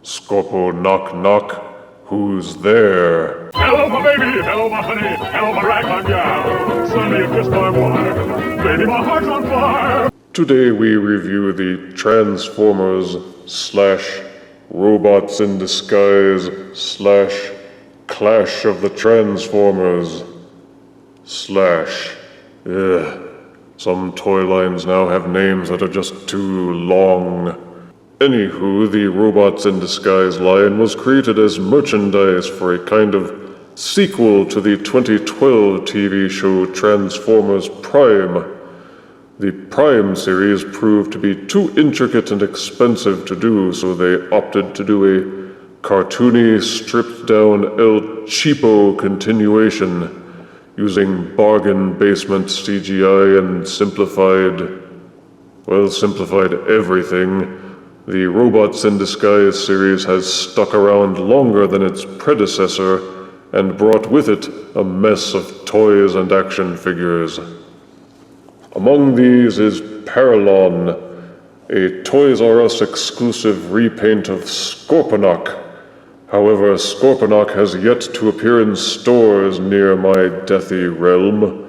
Scorponok knock. Who's there? Hello, my baby. Hello, my honey. Hello, my ragtime gal. Sonny, you kissed my wife. Baby, my heart's on fire. Today we review the Transformers / Robots in Disguise / Clash of the Transformers / Some toy lines now have names that are just too long. Anywho, the Robots in Disguise line was created as merchandise for a kind of sequel to the 2012 TV show Transformers Prime. The Prime series proved to be too intricate and expensive to do, so they opted to do a cartoony, stripped-down El Cheapo continuation, using bargain basement CGI and simplified everything. The Robots in Disguise series has stuck around longer than its predecessor and brought with it a mess of toys and action figures. Among these is Paralon, a Toys R Us exclusive repaint of Scorponok. However, Scorponok has yet to appear in stores near my deathy realm,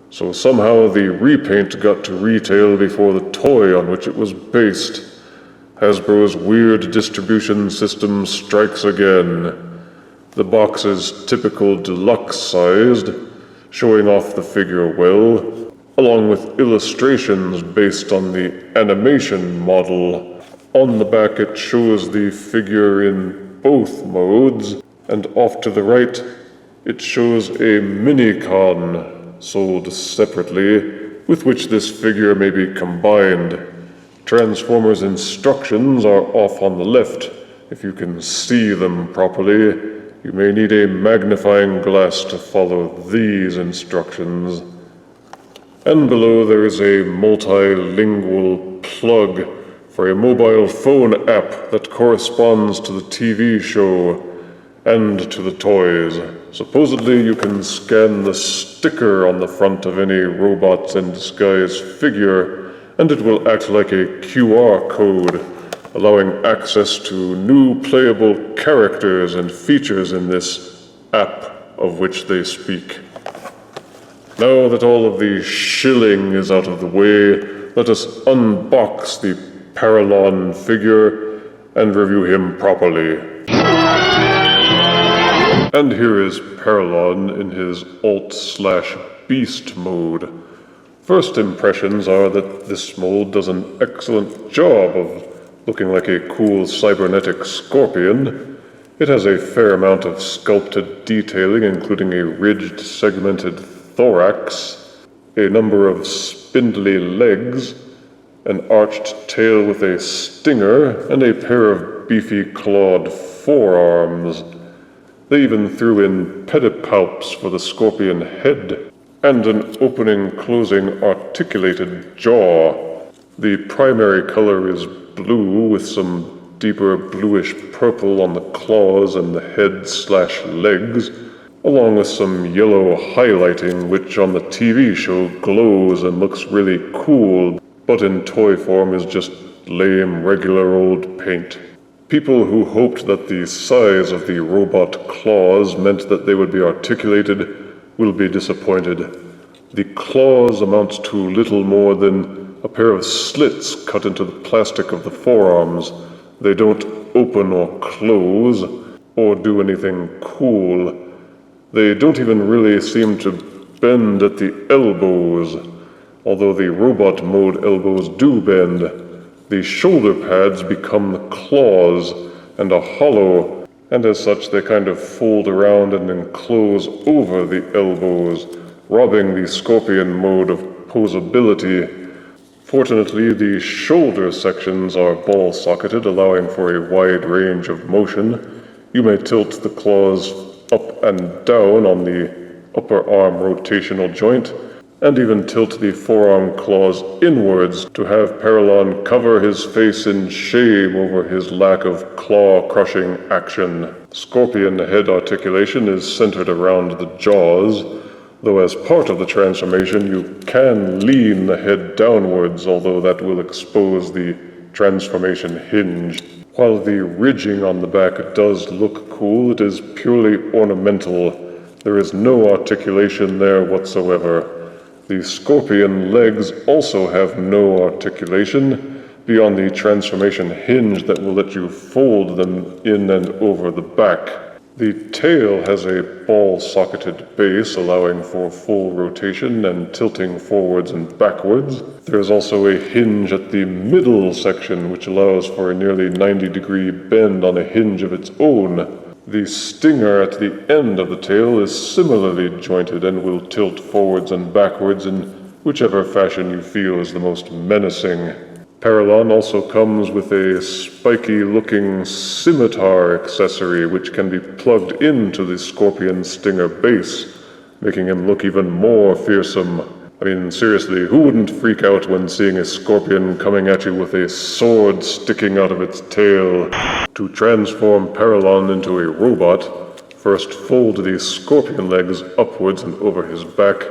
so somehow the repaint got to retail before the toy on which it was based. Hasbro's weird distribution system strikes again. The box is typical deluxe-sized, showing off the figure well, along with illustrations based on the animation model. On the back it shows the figure in both modes, and off to the right it shows a mini-con sold separately, with which this figure may be combined. Transformers instructions are off on the left. If you can see them properly, you may need a magnifying glass to follow these instructions. And below there is a multilingual plug for a mobile phone app that corresponds to the TV show and to the toys. Supposedly you can scan the sticker on the front of any Robots in Disguise figure, and it will act like a QR code, allowing access to new playable characters and features in this app of which they speak. Now that all of the shilling is out of the way, let us unbox the Paralon figure and review him properly. And here is Paralon in his Alt/Beast mode. First impressions are that this mold does an excellent job of looking like a cool cybernetic scorpion. It has a fair amount of sculpted detailing, including a ridged, segmented thorax, a number of spindly legs, an arched tail with a stinger, and a pair of beefy clawed forearms. They even threw in pedipalps for the scorpion head, and an opening-closing articulated jaw. The primary color is blue, with some deeper bluish purple on the claws and the head/legs, along with some yellow highlighting, which on the TV show glows and looks really cool, but in toy form is just lame, regular old paint. People who hoped that the size of the robot claws meant that they would be articulated will be disappointed. The claws amount to little more than a pair of slits cut into the plastic of the forearms. They don't open or close, or do anything cool. They don't even really seem to bend at the elbows, although the robot mode elbows do bend. The shoulder pads become the claws and are hollow, and as such they kind of fold around and enclose over the elbows, robbing the Scorpion mode of posability. Fortunately, the shoulder sections are ball-socketed, allowing for a wide range of motion. You may tilt the claws up and down on the upper arm rotational joint, and even tilt the forearm claws inwards to have Paralon cover his face in shame over his lack of claw-crushing action. Scorpion head articulation is centered around the jaws, though as part of the transformation you can lean the head downwards, although that will expose the transformation hinge. While the ridging on the back does look cool, it is purely ornamental. There is no articulation there whatsoever. The scorpion legs also have no articulation beyond the transformation hinge that will let you fold them in and over the back. The tail has a ball-socketed base allowing for full rotation and tilting forwards and backwards. There is also a hinge at the middle section which allows for a nearly 90-degree bend on a hinge of its own. The stinger at the end of the tail is similarly jointed and will tilt forwards and backwards in whichever fashion you feel is the most menacing. Paralon also comes with a spiky-looking scimitar accessory which can be plugged into the scorpion stinger base, making him look even more fearsome. I mean, seriously, who wouldn't freak out when seeing a scorpion coming at you with a sword sticking out of its tail? To transform Paralon into a robot, first fold the scorpion legs upwards and over his back,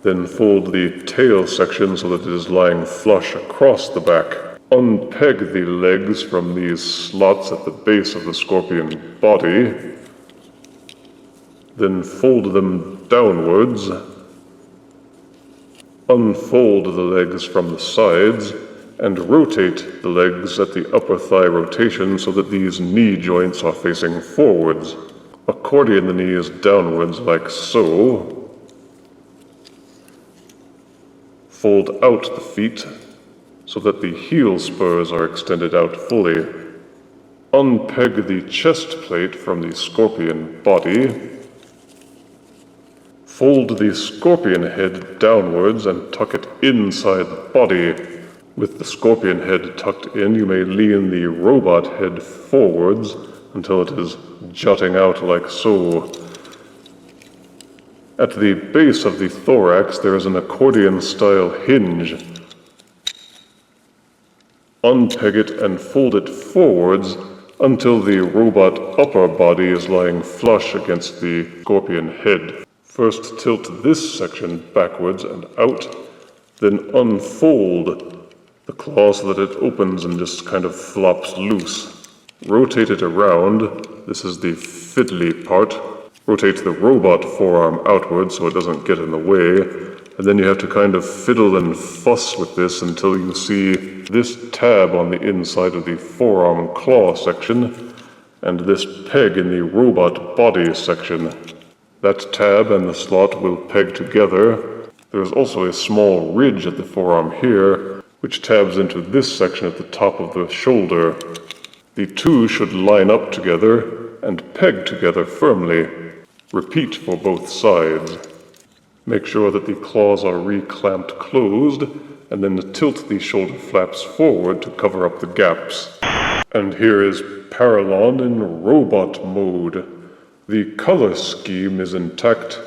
then fold the tail section so that it is lying flush across the back. Unpeg the legs from these slots at the base of the scorpion body, then fold them downwards. Unfold the legs from the sides, and rotate the legs at the upper thigh rotation so that these knee joints are facing forwards. Accordion the knees downwards like so. Fold out the feet so that the heel spurs are extended out fully. Unpeg the chest plate from the scorpion body. Fold the scorpion head downwards and tuck it inside the body. With the scorpion head tucked in, you may lean the robot head forwards until it is jutting out like so. At the base of the thorax, there is an accordion-style hinge. Unpeg it and fold it forwards until the robot upper body is lying flush against the scorpion head. First tilt this section backwards and out, then unfold the claw so that it opens and just kind of flops loose. Rotate it around. This is the fiddly part. Rotate the robot forearm outwards so it doesn't get in the way, and then you have to kind of fiddle and fuss with this until you see this tab on the inside of the forearm claw section, and this peg in the robot body section. That tab and the slot will peg together. There is also a small ridge at the forearm here, which tabs into this section at the top of the shoulder. The two should line up together and peg together firmly. Repeat for both sides. Make sure that the claws are reclamped closed, and then tilt the shoulder flaps forward to cover up the gaps. And here is Paralon in robot mode. The color scheme is intact,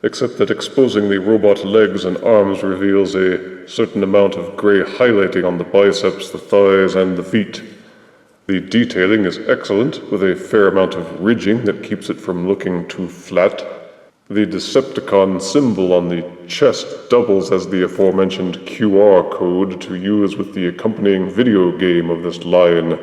except that exposing the robot legs and arms reveals a certain amount of gray highlighting on the biceps, the thighs, and the feet. The detailing is excellent, with a fair amount of ridging that keeps it from looking too flat. The Decepticon symbol on the chest doubles as the aforementioned QR code to use with the accompanying video game of this line.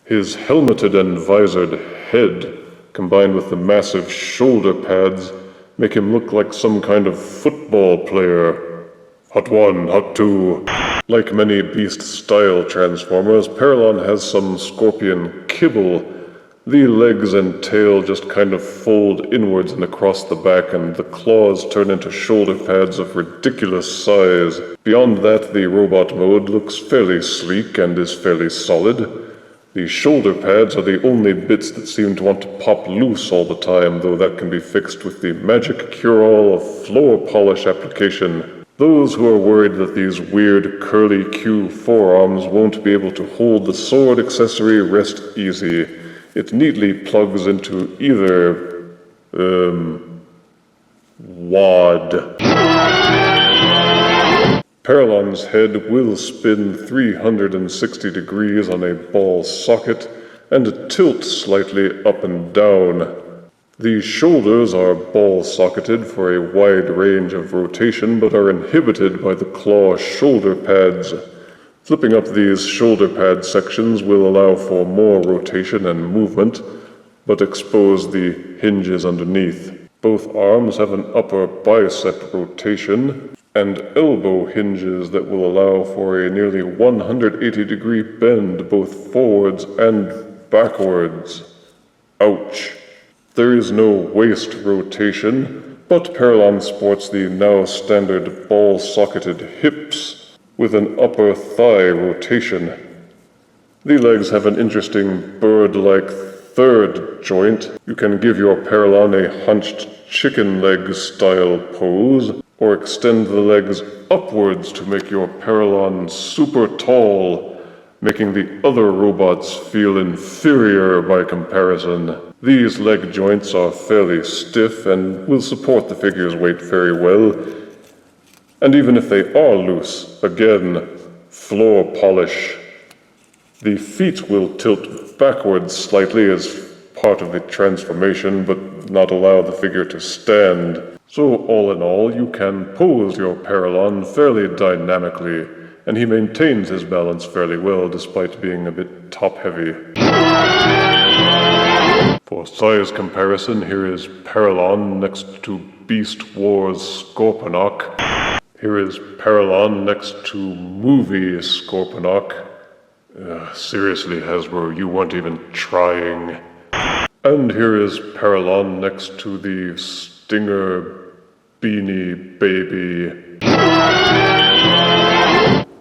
His helmeted and visored head, combined with the massive shoulder pads, make him look like some kind of football player. Hot one, hot two. Like many Beast-style Transformers, Paralon has some scorpion kibble. The legs and tail just kind of fold inwards and across the back, and the claws turn into shoulder pads of ridiculous size. Beyond that, the robot mode looks fairly sleek and is fairly solid. The shoulder pads are the only bits that seem to want to pop loose all the time, though that can be fixed with the magic cure-all of floor polish application. Those who are worried that these weird curly Q forearms won't be able to hold the sword accessory rest easy. It neatly plugs into either, wad. Paralon's head will spin 360 degrees on a ball socket and tilt slightly up and down. The shoulders are ball-socketed for a wide range of rotation, but are inhibited by the claw shoulder pads. Flipping up these shoulder pad sections will allow for more rotation and movement, but expose the hinges underneath. Both arms have an upper bicep rotation and elbow hinges that will allow for a nearly 180-degree bend both forwards and backwards. Ouch. There is no waist rotation, but Paralon sports the now standard ball-socketed hips with an upper thigh rotation. The legs have an interesting bird-like third joint. You can give your Paralon a hunched chicken leg style pose, or extend the legs upwards to make your Paralon super tall, making the other robots feel inferior by comparison. These leg joints are fairly stiff and will support the figure's weight very well. And even if they are loose, again, floor polish. The feet will tilt backwards slightly as part of the transformation, but not allow the figure to stand. So all in all, you can pose your Paralon fairly dynamically, and he maintains his balance fairly well despite being a bit top-heavy. For size comparison, here is Paralon next to Beast Wars Scorponok. Here is Paralon next to Movie Scorponok. Seriously, Hasbro, you weren't even trying. And here is Paralon next to the Stinger Beanie Baby.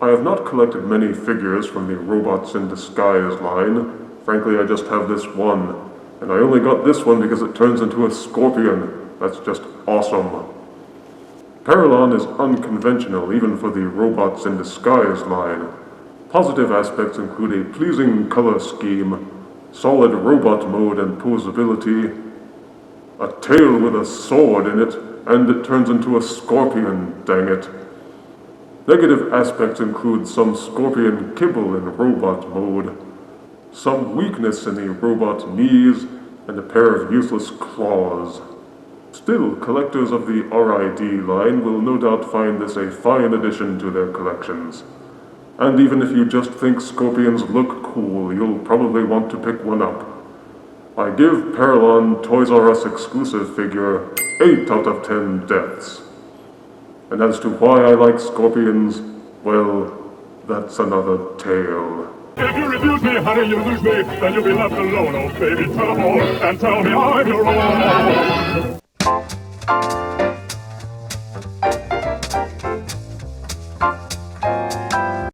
I have not collected many figures from the Robots in Disguise line. Frankly, I just have this one. And I only got this one because it turns into a scorpion. That's just awesome. Paralon is unconventional even for the Robots in Disguise line. Positive aspects include a pleasing color scheme, solid robot mode and posability, a tail with a sword in it, and it turns into a scorpion, dang it. Negative aspects include some scorpion kibble in robot mode, some weakness in the robot knees, and a pair of useless claws. Still, collectors of the RID line will no doubt find this a fine addition to their collections. And even if you just think scorpions look cool, you'll probably want to pick one up. I give Paralon Toys R Us exclusive figure 8 out of 10 deaths. And as to why I like scorpions, well, that's another tale. If you refuse me, honey, you lose me. Then you'll be left alone, oh baby. Tell them all and tell me I'm your own.